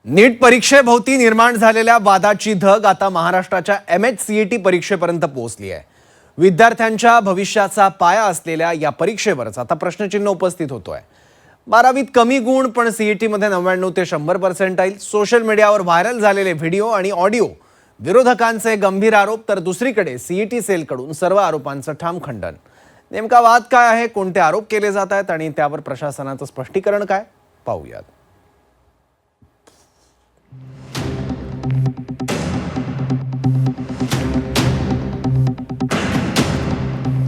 नीट परीक्षेभोवती निर्माण झालेल्या वादाची धग आता महाराष्ट्राच्या MHCET परीक्षेपर्यंत पोहोचली आहे। विद्यार्थ्यांच्या भविष्याचा पाया असलेल्या या परीक्षेवरच आता प्रश्नचिन्ह उपस्थित होतोय। 12वीत कमी गुण पण CET मध्ये 99 ते 100% सोशल मीडियावर व्हायरल झालेले व्हिडिओ आणि ऑडिओ, विरोधकांचे गंभीर आरोप, तर दुसरीकडे CET सेलकडून सर्व आरोपांचं ठाम खंडन। नेमका वाद काय आहे, कोणते आरोप केले जात आहेत आणि त्यावर प्रशासनाचं स्पष्टीकरण काय, पाहूयात।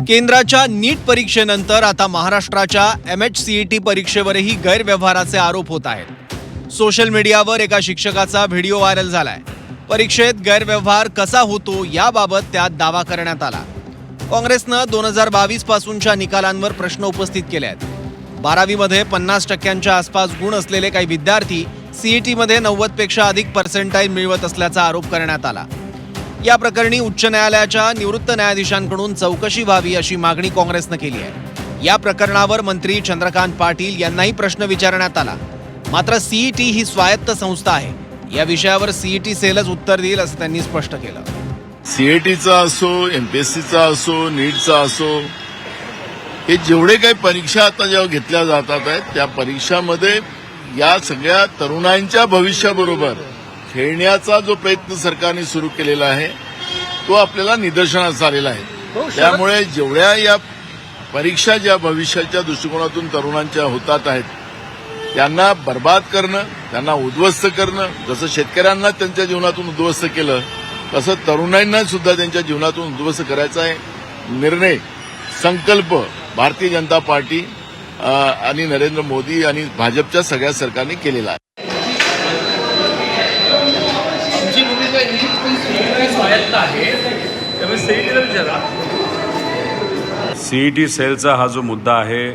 केंद्राच्या नीट परीक्षेनंतर आता महाराष्ट्राच्या MHCET परीक्षेवरही गैरव्यवहाराचे आरोप होत आहेत। सोशल मीडियावर एका शिक्षकाचा व्हिडिओ व्हायरल झालाय। परीक्षेत गैरव्यवहार कसा होतो याबाबत त्यात दावा करण्यात आला। काँग्रेसनं 2022 पासूनच्या निकालांवर प्रश्न उपस्थित केले आहेत। 12वी मध्ये 50% आसपास गुण असलेले काही विद्यार्थी CET मध्ये 90 पेक्षा अधिक पर्सेंटाईल मिळवत असल्याचा आरोप करण्यात आला। या प्रकरणी उच्च न्यायालयाच्या निवृत्त न्यायाधीशांकडून चौकशी व्हावी अशी मागणी काँग्रेसनं केली आहे। या प्रकरणावर मंत्री चंद्रकांत पाटील यांनाही प्रश्न विचारण्यात आला। मात्र CET ही स्वायत्त संस्था आहे, या विषयावर CET सेलच उत्तर देईल असं त्यांनी स्पष्ट केलं। CETचा असो, MPSCचा असो, नीटचा असो, हे जेवढे काही परीक्षा आता जेव्हा घेतल्या जातात आहेत त्या परीक्षामध्ये या सगळ्या तरुणांच्या भविष्याबरोबर खेळण्याचा जो प्रयत्न सरकारने सुरू केलेला आहे तो आपल्याला निदर्शनास आलेला आहे। त्यामुळे जेवढ्या या परीक्षा ज्या भविष्याच्या दृष्टिकोनातून तरुणांच्या होतात आहेत त्यांना बर्बाद करणं, त्यांना उद्ध्वस्त करणं, जसं शेतकऱ्यांना त्यांच्या जीवनातून उद्ध्वस्त केलं तसं तरुणांना सुद्धा त्यांच्या जीवनातून उद्ध्वस्त करायचा आहे निर्णय, संकल्प भारतीय जनता पार्टी आणि नरेंद्र मोदी आणि भाजपच्या सगळ्या सरकारने केलेला आहे। CET सेलचा हा जो मुद्दा आहे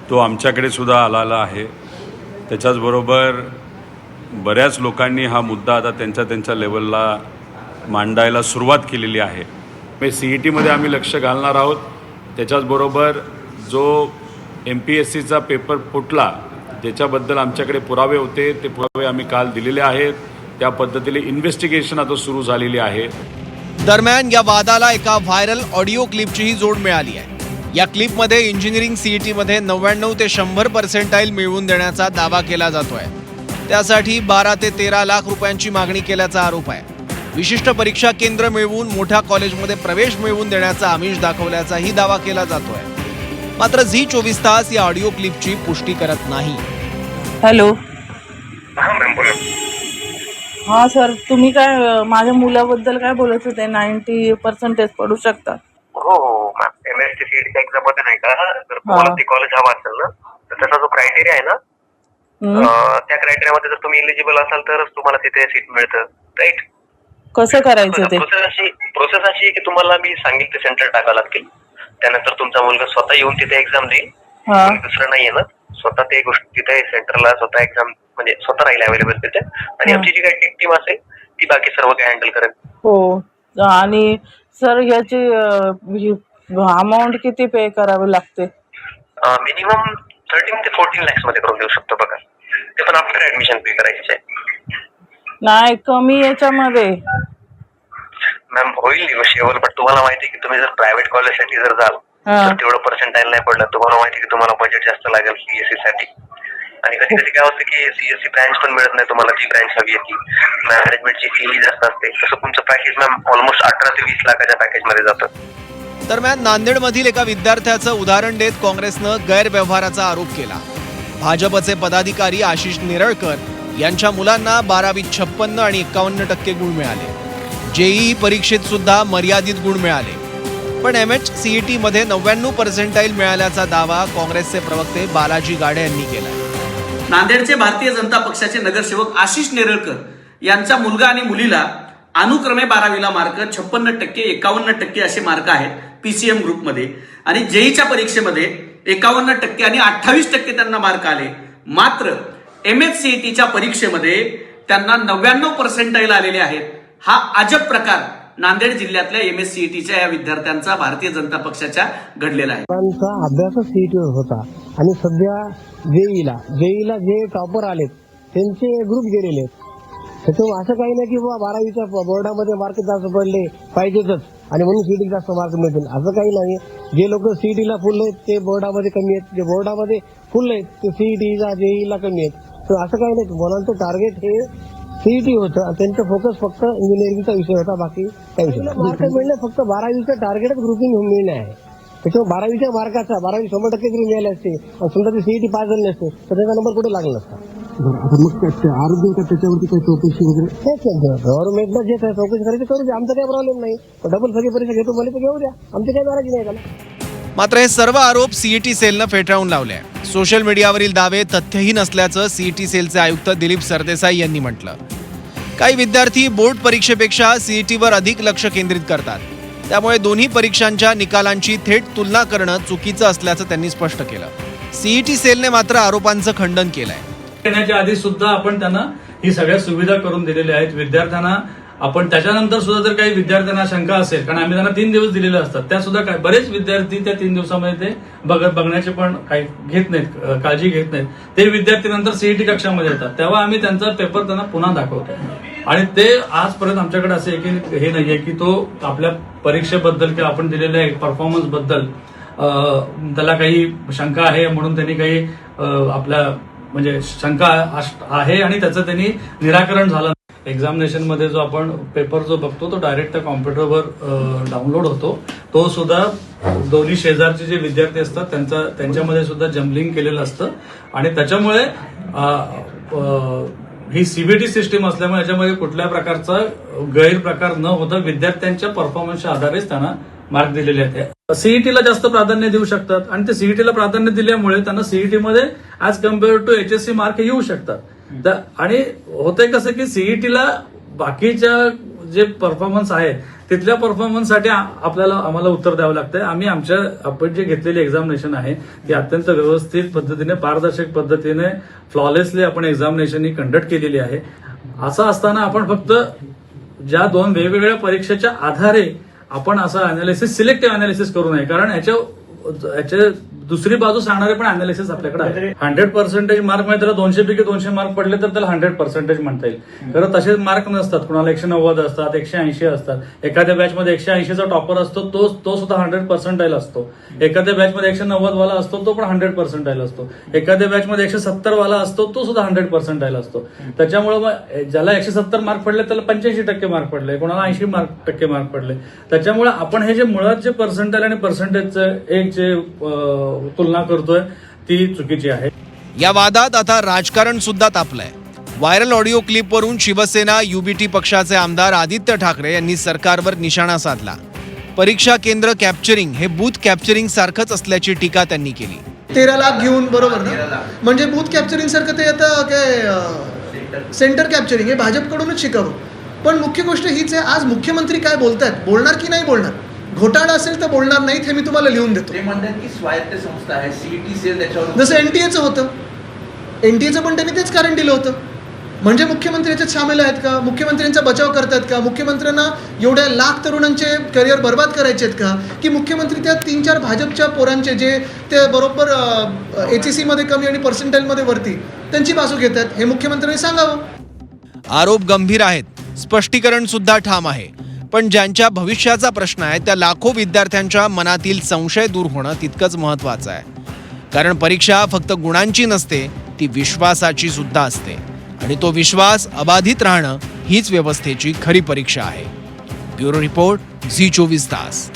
तो आमच्याकडे सुद्धा आलेला आहे। त्याच्याचबरोबर बऱ्याच लोकांनी हा मुद्दा आता त्यांच्या लेवलला मांडायला सुरुवात केलेली आहे। CET मध्ये आम्ही लक्ष घालणार आहोत। त्याच्याचबरोबर जो MPSCचा पेपर फुटला त्याच्याबद्दल आमच्याकडे पुरावे होते, ते पुरावे आम्ही काल दिलेले आहेत। त्या पद्धतीने इन्व्हेस्टिगेशन आता सुरू झालेली आहे। दरम्यान या वादाला एका व्हायरल ऑडिओ क्लिपचीही जोड मिळाली आहे। या क्लिपमध्ये इंजिनिअरिंग CET मध्ये 99 ते 100% मिळवून देण्याचा दावा केला जातोय। त्यासाठी 12 ते 13 लाख रुपयांची मागणी केल्याचा आरोप आहे। विशिष्ट परीक्षा केंद्र मिळवून मोठ्या कॉलेजमध्ये प्रवेश मिळवून देण्याचा आमिष दाखवल्याचाही दावा केला जातोय। मात्र Zee24 तास या ऑडिओ क्लिपची पुष्टी करत नाही। हॅलो, हा सर, तुम्ही काय माझ्या मुलाबद्दल काय बोलत होते? 90% पडू शकतात। हो मॅम, MHCET एक्झाम मध्ये नाही का, जर तुम्हाला ते कॉलेज हवा असेल ना तर त्याचा जो क्रायटेरिया आहे ना, त्या क्रायटेरियामध्ये जर तुम्ही एलिजिबल असाल तरच तुम्हाला तिथे सीट मिळतं, राईट? कसं करायचं ते? प्रोसेस अशी आहे की तुम्हाला मी सांगेल ते सेंटर टाकावं लागतील। त्यानंतर तुमचा मुलगा स्वतः येऊन तिथे एक्झाम देईल, दुसरं नाही येणार, स्वतः ते गोष्ट तिथे सेंटरला स्वतः एक्झाम म्हणजे स्वतः राहील अवेलेबल तिथे, आणि आमची जी काही टीम असेल ती बाकी सर्व काही हँडल करेल। हो, आणि सर याची अमाऊंट किती पे करावी लागते? मिनिमम 13 ते 14 lakhs मध्ये करून देऊ शकतो बघा, ते पण आफ्टर ऍडमिशन पे करायचे आहे। नाही, कमी याच्यामध्ये मॅम होईल निगोशिएबल, पण तुम्हाला माहिती की तुम्ही जर प्रायव्हेट कॉलेजसाठी जर जाल तर तेवढं पर्सेंटाईल नाही पडलं, तुम्हाला माहिती की तुम्हाला बजेट जास्त लागेल CSE साठी, आणि कधी कधी काय होतं की CSE ब्रँच पण मिळत नाही तुम्हाला, जी ब्रँच हवी आहे ती मॅनेजमेंटची फी जास्त असते, तसं तुमचं पॅकेज मॅम ऑलमोस्ट 18 ते 20 लाखाच्या पॅकेजमध्ये जातं। दरम्यान नांदेडमधील एका विद्यार्थ्याचं उदाहरण देत काँग्रेसनं गैरव्यवहाराचा आरोप केला। भाजपचे पदाधिकारी आशिष नेरळकर यांच्या मुलांना 12वीत 56 आणि 51% गुण मिळाले। JEE परीक्षेत सुद्धा मर्यादित गुण मिळाले, पण MHCET मध्ये 99% मिळाल्याचा दावा काँग्रेसचे प्रवक्ते बालाजी गाडे यांनी केला। नांदेडचे भारतीय जनता पक्षाचे नगरसेवक आशिष नेरळकर यांचा मुलगा आणि मुलीला अनुक्रमे 12वीला मार्क 56%, 51% असे मार्क आहेत PCM ग्रुपमध्ये, आणि JEEच्या परीक्षेमध्ये 51% आणि 28% त्यांना मार्क आले। मात्र MHCETच्या परीक्षेमध्ये त्यांना 99% आलेले आहेत। हा अजब प्रकार नांदेड जिल्ह्यातल्या MHCETच्या या विद्यार्थ्यांचा भारतीय जनता पक्षाच्या घडलेला आहे। अभ्यास CETवर होता आणि सध्या जेईला जे टॉपर आलेत त्यांचे ग्रुप गेलेले आहेत. त्याच्यामुळे असं काही नाही की बाबा 12वीच्या बोर्डामध्ये मार्क जास्त पडले पाहिजेतच आणि म्हणून सीईटी जास्त मार्क मिळतील, असं काही नाही. जे लोक सीईटीला फुल आहेत ते बोर्डामध्ये कमी आहेत, जे बोर्डामध्ये फुल आहेत ते सीईटीला जेईला कमी आहेत. तर असं काही नाही, मुलांचं टार्गेट हे सीईटी होतं आणि त्यांचं फोकस फक्त इंजिनिअरिंगचा विषय होता, बाकी काही विषय मार्क मिळणं फक्त 12वीचं टार्गेटच ग्रुपिंग मिळणे आहे. त्याच्यामुळे 12वीच्या मार्काचा 12वी 100% जरी मिळाले असते आणि समजा ते सीईटी पास झाले नसते तर त्याचा नंबर कुठे लागला नसता. आता मग आरोग्य का त्याच्यावरती काही चौकशी वगैरे गव्हर्नमेंटला जे चौकशी करायची करू द्या, आमचा काही प्रॉब्लेम नाही. डबल सगळी परीक्षा घेतो मला तर घेऊ द्या, आमची काही नाराजी नाही त्याला. मात्र हे सर्व आरोप सीईटी सेलनं फेटाळून लावले आहे. सोशल मीडियावरील दावे तथ्यहीन असल्याचं सीईटी सेलचे आयुक्त दिलीप सरदेसाई यांनी म्हटलं. काही विद्यार्थी बोर्ड परीक्षेपेक्षा सीईटीवर अधिक लक्ष केंद्रित करतात, त्यामुळे दोन्ही परीक्षांच्या निकालांची थेट तुलना करणं चुकीचं असल्याचं त्यांनी स्पष्ट केलं. सीईटी सेलने मात्र आरोपांचं खंडन केलंय. येण्याच्या आधी सुद्धा आपण त्यांना ही सगळ्या सुविधा करून दिलेल्या आहेत. विद्यार्थ्यांना आपण त्याच्यानंतर सुद्धा जर काही विद्यार्थ्यांना शंका असेल, कारण आम्ही त्यांना 3 दिवस दिलेले असतात, त्या सुद्धा काय बरेच विद्यार्थी त्या 3 दिवसामध्ये ते बघण्याचे पण काही घेत नाहीत, काळजी घेत नाहीत. ते विद्यार्थी नंतर सीईटी कक्षामध्ये येतात, तेव्हा आम्ही त्यांचा पेपर त्यांना पुन्हा दाखवतो. आणि ते आजपर्यंत आमच्याकडे असे की हे नाहीये की तो आपल्या परीक्षेबद्दल किंवा आपण दिलेल्या परफॉर्मन्स बद्दल त्याला काही शंका आहे म्हणून त्यांनी काही आपल्या म्हणजे शंका आहे आणि त्याचं त्यांनी निराकरण झालं. एक्झामिनेशनमध्ये जो आपण पेपर जो बघतो तो डायरेक्ट त्या कॉम्प्युटरवर डाउनलोड होतो. तो सुद्धा दोन्ही शेजारचे जे विद्यार्थी असतात त्यांच्यामध्ये सुद्धा जम्बलिंग केलेलं असतं आणि त्याच्यामुळे ही सीबीटी सिस्टीम असल्यामुळे याच्यामध्ये कुठल्या प्रकारचा गैरप्रकार न होता विद्यार्थ्यांच्या परफॉर्मन्सच्या आधारेच त्यांना मार्क दिलेले आहेत. सीईटीला जास्त प्राधान्य देऊ शकतात आणि ते सीईटीला प्राधान्य दिल्यामुळे त्यांना सीईटीमध्ये as compare to HSC mark येऊ शकतात. आणि होतंय कसं की सीईटीला बाकीच्या जे परफॉर्मन्स आहे तिथल्या परफॉर्मन्ससाठी आम्हाला उत्तर द्यावं लागतंय. आपण जे घेतलेली एक्झामिनेशन आहे ती अत्यंत व्यवस्थित पद्धतीने पारदर्शक पद्धतीने फ्लॉलेसली आपण एक्झामिनेशन ही कंडक्ट केलेली आहे. असं असताना आपण फक्त ज्या 2 वेगवेगळ्या परीक्षेच्या आधारे आपण असं अनालिसिस सिलेक्टिव्ह अनालिसिस करू नये, कारण याच्या दुसरी बाजू सांगणारे पण अनालिसिस आपल्याकडे आहे. 100% मार्क म्हणजे त्याला 200 पैकी 200 मार्क पडले तर त्याला 100% म्हणता येईल. खरं तसेच मार्क नसतात, कुणाला 190 असतात, 180 असतात. एखाद्या बॅचमध्ये 180चा टॉपर असतो तो सुद्धा 100% असतो. एखाद्या बॅचमध्ये 190 वाला असतो तो पण 100% असतो. एखाद्या बॅचमध्ये 170 वाला असतो तो सुद्धा 100% असतो. त्याच्यामुळे मग ज्याला 170 मार्क पडले त्याला 85% मार्क पडले, कोणाला 80% मार्क पडले. त्याच्यामुळे आपण हे जे मुळात जे पर्सेंटाईल आणि पर्सेंटेजचं एक जे तुलना करतोय ती चुकीची आहे. या वादात आता राजकारण सुद्धा तापलंय. व्हायरल ऑडिओ क्लिपवरून शिवसेना युबीटी पक्षाचे आमदार आदित्य ठाकरे यांनी सरकारवर निशाणा साधला. परीक्षा केंद्र कॅप्चरिंग हे बूथ कॅप्चरिंग सारखंच असल्याची टीका त्यांनी केली. 13 लाख घेऊन बरोबर ना, म्हणजे बूथ कॅप्चरिंग सारखं ते आता काय सेंटर कॅप्चरिंग हे भाजपकडूनच शिकावं. पण मुख्य गोष्ट हीच आहे, आज मुख्यमंत्री काय बोलतायत, बोलणार की नाही बोलणार. घोटाळा असेल तर बोलणार नाहीत हे मी तुम्हाला लिहून देतो. ते म्हणतात की स्वायत्त संस्था आहे सीईटी सेल, त्याच्यावर जसं एनटीएचं होतं, एनटीएचं पण त्यांनी तेच कारण दिलं होतं. म्हणजे मुख्यमंत्री याच्यात सामील आहेत का, मुख्यमंत्र्यांचा बचाव करतात का, मुख्यमंत्र्यांना एवढ्या लाख तरुणांचे करिअर बर्बाद करायचे आहेत का, की मुख्यमंत्री त्या 3-4 भाजपच्या पोरांचे जे ते बरोबर एचएससी मध्ये कमी आणि पर्सेंटाईलमध्ये वरती त्यांची बाजू घेत आहेत हे मुख्यमंत्र्यांनी सांगावं. आरोप गंभीर आहेत, स्पष्टीकरण सुद्धा ठाम आहे. पण ज्यांच्या भविष्याचा प्रश्न आहे त्या लाखो विद्यार्थ्यांच्या मनातील संशय दूर होणं तितकंच महत्त्वाचं आहे. कारण परीक्षा फक्त गुणांची नसते, ती विश्वासाची सुद्धा असते आणि तो विश्वास अबाधित राहणं हीच व्यवस्थेची खरी परीक्षा आहे. ब्युरो रिपोर्ट, झी 24 तास.